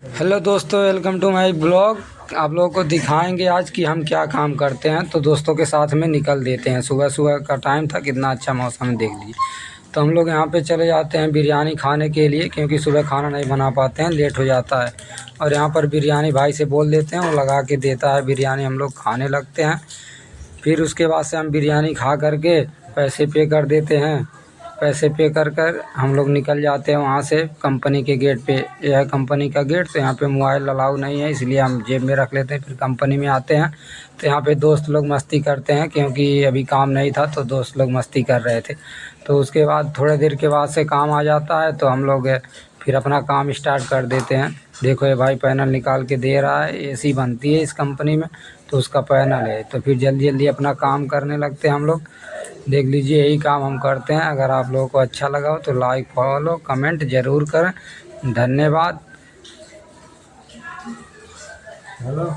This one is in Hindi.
हेलो दोस्तों, वेलकम टू माय ब्लॉग। आप लोगों को दिखाएंगे आज कि हम क्या काम करते हैं। तो दोस्तों के साथ में निकल देते हैं। सुबह सुबह का टाइम था, कितना अच्छा मौसम है, देख लीजिए। तो हम लोग यहाँ पे चले जाते हैं बिरयानी खाने के लिए, क्योंकि सुबह खाना नहीं बना पाते हैं, लेट हो जाता है। और यहाँ पर बिरयानी भाई से बोल देते हैं, वो लगा के देता है बिरयानी, हम लोग खाने लगते हैं। फिर उसके बाद से हम बिरयानी खा करके पैसे पे कर देते हैं। पैसे पे कर कर हम लोग निकल जाते हैं वहाँ से कंपनी के गेट पे। यह है कंपनी का गेट। तो यहाँ पे मोबाइल अलाउ नहीं है, इसलिए हम जेब में रख लेते हैं। फिर कंपनी में आते हैं तो यहाँ पे दोस्त लोग मस्ती करते हैं, क्योंकि अभी काम नहीं था तो दोस्त लोग मस्ती कर रहे थे। तो उसके बाद थोड़ी देर के बाद से काम आ जाता है, तो हम लोग फिर अपना काम स्टार्ट कर देते हैं। देखो ये भाई पैनल निकाल के दे रहा है। एसी बनती है इस कंपनी में, तो उसका पैनल है। तो फिर जल्दी जल्दी अपना काम करने लगते हैं हम लोग। देख लीजिए, यही काम हम करते हैं। अगर आप लोगों को अच्छा लगा हो तो लाइक, फॉलो, कमेंट ज़रूर करें। धन्यवाद। हेलो।